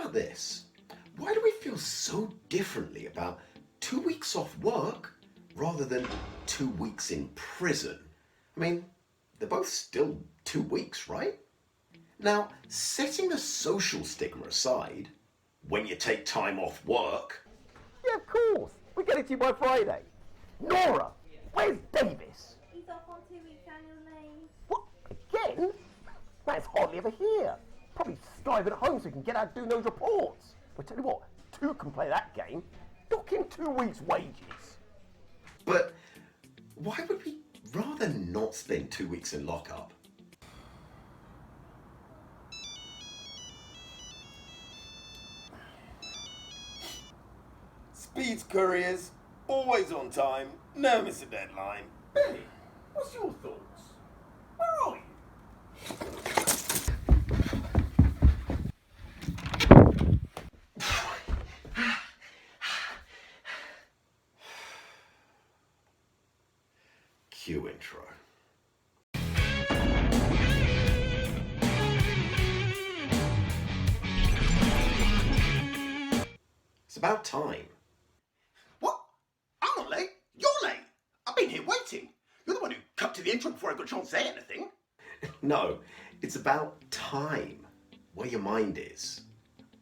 about this? Why do we feel so differently about 2 weeks off work rather than 2 weeks in prison? I mean, they're both still 2 weeks, right? Now, setting the social stigma aside, when you take time off work... Yeah, of course. We get it to you by Friday. Nora, where's Davis? He's off on 2 weeks annual leave. What? Again? That's hardly ever here. Probably striving at home so he can get out doing those reports. But tell you what, two can play that game. Dock him 2 weeks' wages. But why would we rather not spend 2 weeks in lockup? Speed's couriers, always on time, never miss a deadline. Benny, what's your thoughts? Where are you? Cue intro. It's about time. What? I'm not late. You're late. I've been here waiting. You're the one who cut to the intro before I got a chance to say anything. No, it's about time, where your mind is.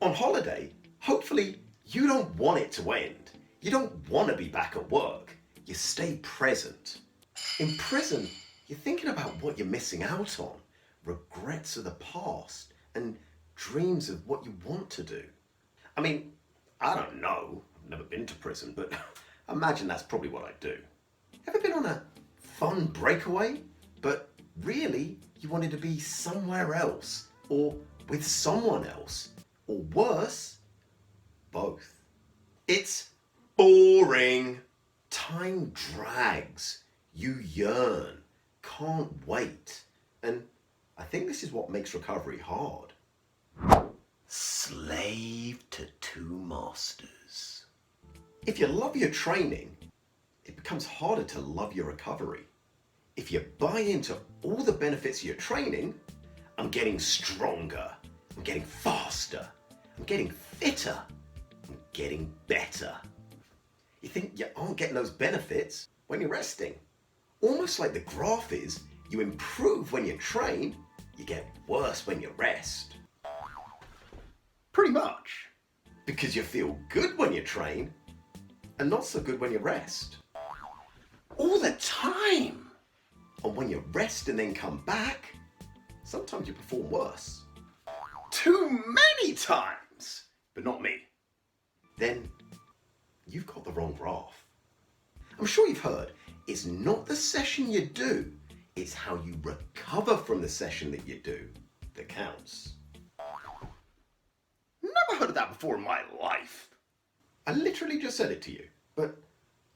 On holiday, hopefully you don't want it to end. You don't want to be back at work. You stay present. In prison, you're thinking about what you're missing out on, regrets of the past, and dreams of what you want to do. I mean, I don't know, I've never been to prison, but I imagine that's probably what I'd do. Ever been on a fun breakaway, but really you wanted to be somewhere else, or with someone else, or worse, both? It's boring. Time drags. You yearn, can't wait. And I think this is what makes recovery hard. Slave to two masters. If you love your training, it becomes harder to love your recovery. If you buy into all the benefits of your training, I'm getting stronger, I'm getting faster, I'm getting fitter, I'm getting better. You think you aren't getting those benefits when you're resting. Almost like the graph is, you improve when you train, you get worse when you rest. Pretty much. Because you feel good when you train, and not so good when you rest. All the time. And when you rest and then come back, sometimes you perform worse. Too many times. But not me. Then you've got the wrong graph. I'm sure you've heard, it's not the session you do, it's how you recover from the session that you do that counts. Never heard of that before in my life. I literally just said it to you, but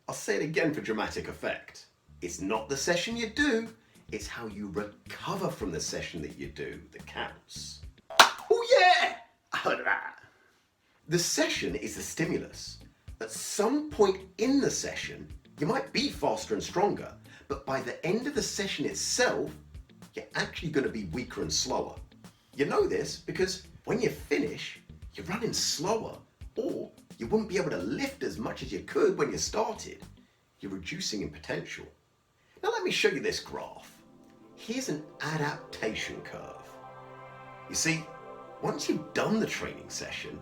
I'll say it again for dramatic effect. It's not the session you do, it's how you recover from the session that you do that counts. Oh yeah, I heard of that. The session is the stimulus. At some point in the session, you might be faster and stronger, but by the end of the session itself, you're actually going to be weaker and slower. You know this because when you finish, you're running slower, or you wouldn't be able to lift as much as you could when you started. You're reducing in potential. Now let me show you this graph. Here's an adaptation curve. You see, once you've done the training session,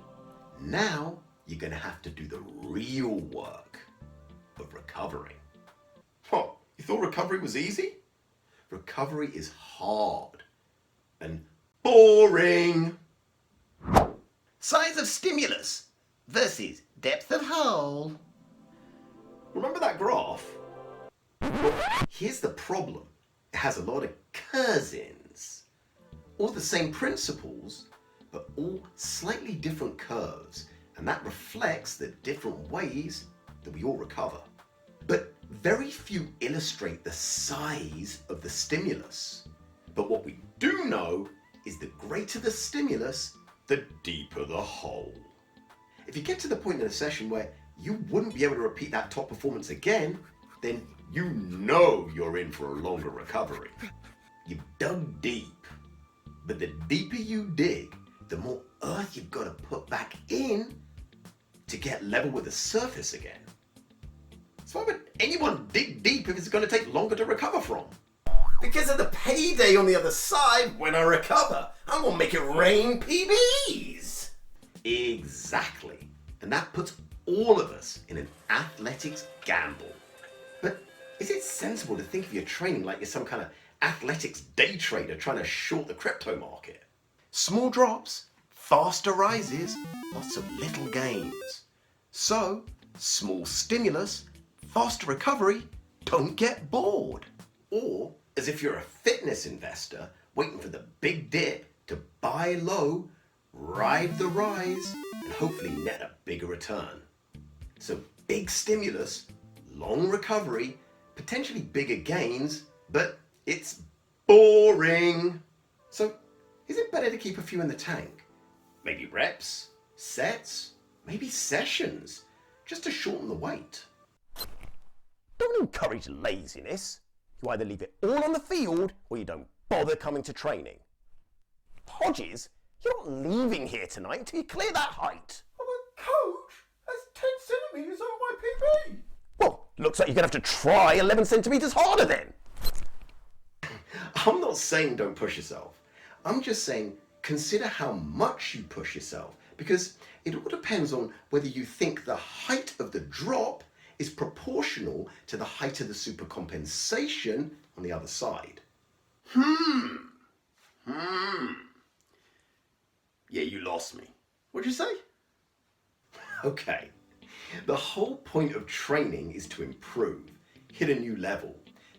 now you're going to have to do the real work of recovering. What, you thought recovery was easy? Recovery is hard and boring. Size of stimulus versus depth of hole. Remember that graph? Here's the problem. It has a lot of cousins. All the same principles, but all slightly different curves. And that reflects the different ways that we all recover. But very few illustrate the size of the stimulus. But what we do know is the greater the stimulus, the deeper the hole. If you get to the point in a session where you wouldn't be able to repeat that top performance again, then you know you're in for a longer recovery. You've dug deep, but the deeper you dig, the more earth you've got to put back in to get level with the surface again. So why would anyone dig deep if it's going to take longer to recover from? Because of the payday on the other side when I recover. I'm going to make it rain PBs. Exactly. And that puts all of us in an athletics gamble. But is it sensible to think of your training like you're some kind of athletics day trader trying to short the crypto market? Small drops, faster rises, lots of little gains. So, small stimulus, faster recovery, don't get bored. Or, as if you're a fitness investor waiting for the big dip to buy low, ride the rise, and hopefully net a bigger return. So big stimulus, long recovery, potentially bigger gains, but it's boring. So is it better to keep a few in the tank? Maybe reps, sets, maybe sessions, just to shorten the wait. Don't encourage laziness. You either leave it all on the field or you don't bother coming to training. Hodges, you're not leaving here tonight until you clear that height. Oh, but coach, that's 10 centimetres over my PB. Well, looks like you're going to have to try 11 centimetres harder then. I'm not saying don't push yourself. I'm just saying consider how much you push yourself, because it all depends on whether you think the height of the drop is proportional to the height of the supercompensation on the other side. Yeah, you lost me. What'd you say? Okay. The whole point of training is to improve, hit a new level.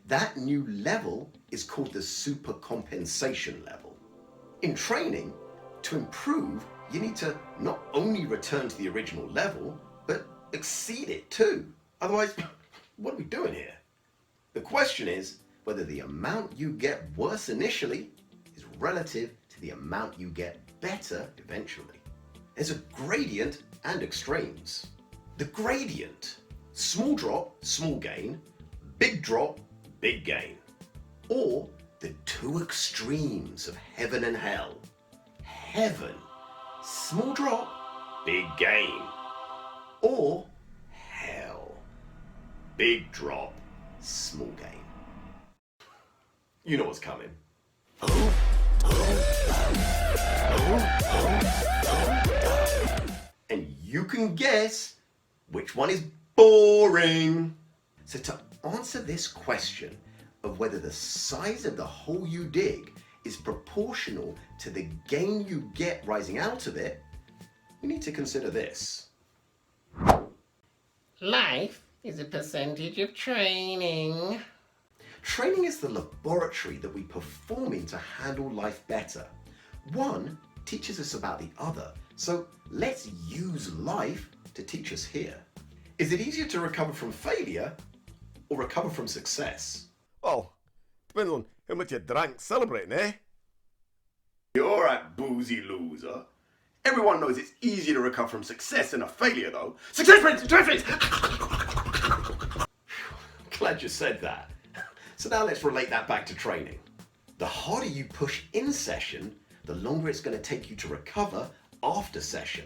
That new level is called the supercompensation level. In training, to improve, you need to not only return to the original level, but exceed it too. Otherwise, what are we doing here? The question is whether the amount you get worse initially is relative to the amount you get better eventually. There's a gradient and extremes. The gradient, small drop, small gain, big drop, big gain. Or the two extremes of heaven and hell. Heaven, small drop, big gain. Or hell, big drop, small gain. You know what's coming. And you can guess which one is boring. So to answer this question of whether the size of the hole you dig is proportional to the gain you get rising out of it, we need to consider this. Life is a percentage of training. Training is the laboratory that we perform in to handle life better. One teaches us about the other, so let's use life to teach us here. Is it easier to recover from failure or recover from success? Well, depends on how much you drank celebrating, eh? You're all right, boozy loser. Everyone knows it's easier to recover from success than a failure, though. Success rate, success rate! Glad you said that. So now let's relate that back to training. The harder you push in session, the longer it's going to take you to recover after session.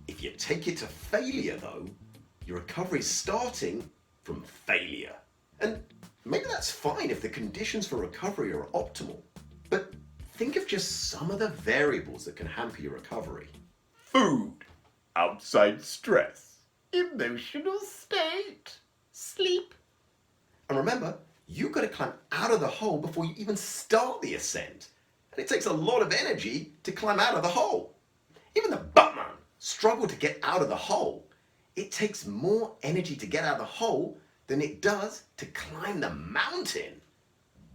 If you take it to failure though, your recovery is starting from failure. And maybe that's fine if the conditions for recovery are optimal. But think of just some of the variables that can hamper your recovery. Food, outside stress, emotional state, sleep. And remember, you've got to climb out of the hole before you even start the ascent. And it takes a lot of energy to climb out of the hole. Even the buttman struggled to get out of the hole. It takes more energy to get out of the hole than it does to climb the mountain.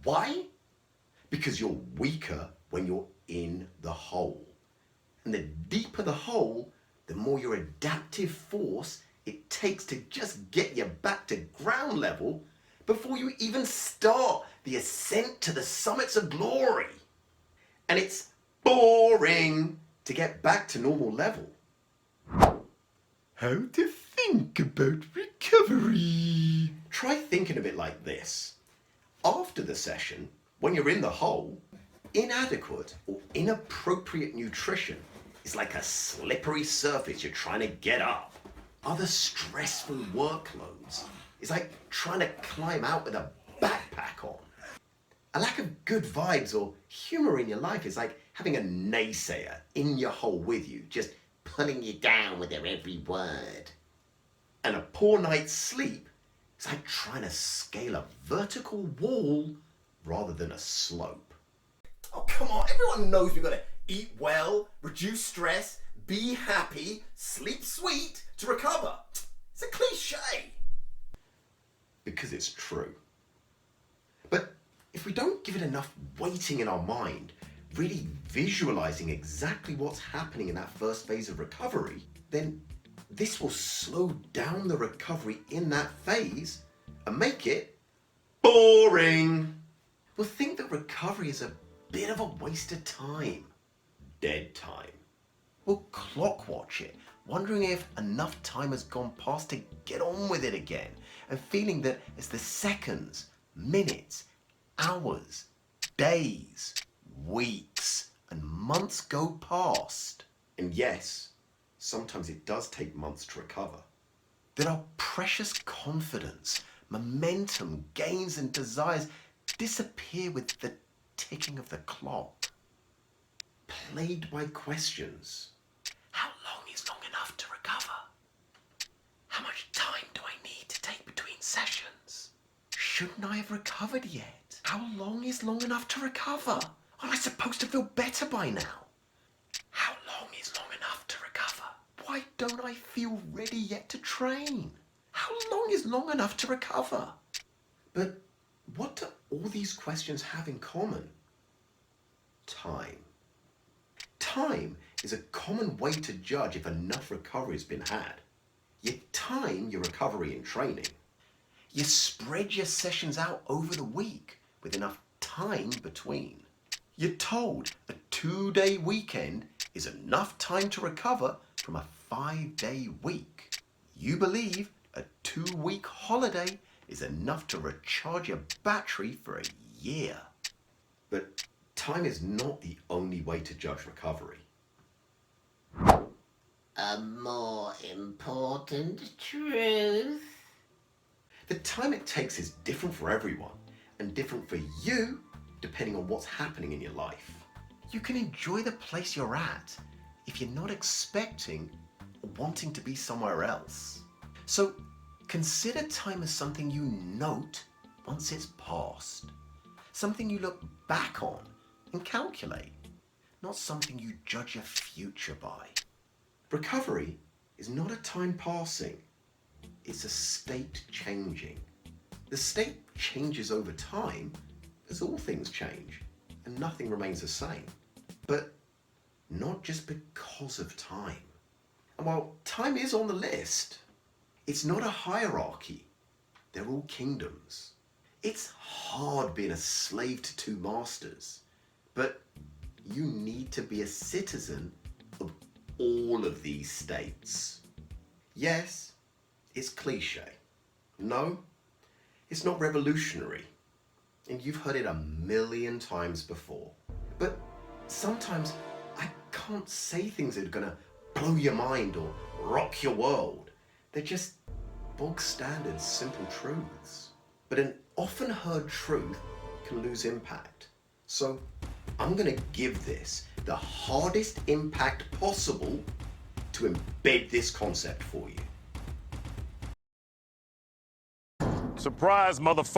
Why? Because you're weaker when you're in the hole. And the deeper the hole, the more your adaptive force it takes to just get you back to ground level before you even start the ascent to the summits of glory. And it's boring to get back to normal level. How to think about recovery. Try thinking of it like this. After the session, when you're in the hole, inadequate or inappropriate nutrition is like a slippery surface you're trying to get up. Other stressful workloads is like trying to climb out with a backpack on. A lack of good vibes or humor in your life is like having a naysayer in your hole with you, just pulling you down with their every word. And a poor night's sleep is like trying to scale a vertical wall rather than a slope. Oh, come on. Everyone knows we've got to eat well, reduce stress, be happy, sleep sweet to recover. It's a cliche. Because it's true. But if we don't give it enough weighting in our mind, really visualizing exactly what's happening in that first phase of recovery, then this will slow down the recovery in that phase and make it boring. We'll think that recovery is a bit of a waste of time. Dead time. We'll clock watch it, wondering if enough time has gone past to get on with it again, and feeling that as the seconds, minutes, hours, days, weeks, and months go past, and yes, sometimes it does take months to recover, that our precious confidence, momentum, gains, and desires disappear with the ticking of the clock. Plagued by questions. How long is long enough to recover? How much time do I need to take between sessions? Shouldn't I have recovered yet? How long is long enough to recover? Aren't I supposed to feel better by now? How long is long enough to recover? Why don't I feel ready yet to train? How long is long enough to recover? But what do all these questions have in common? Time. Time is a common way to judge if enough recovery has been had. You time your recovery in training. You spread your sessions out over the week with enough time between. You're told a 2-day weekend is enough time to recover from a 5-day week. You believe a 2-week holiday is enough to recharge your battery for a year. But time is not the only way to judge recovery. A more important truth. The time it takes is different for everyone and different for you depending on what's happening in your life. You can enjoy the place you're at if you're not expecting or wanting to be somewhere else. So consider time as something you note once it's passed, something you look back on and calculate, not something you judge your future by. Recovery is not a time passing, it's a state changing. The state changes over time as all things change and nothing remains the same. But not just because of time. And while time is on the list, it's not a hierarchy. They're all kingdoms. It's hard being a slave to two masters, but you need to be a citizen of all of these states. Yes, it's cliche. No, it's not revolutionary. And you've heard it a million times before. But sometimes I can't say things that are gonna blow your mind or rock your world. They're just bog standard simple truths. But an often heard truth can lose impact. So I'm gonna give this the hardest impact possible to embed this concept for you. Surprise, motherfucker.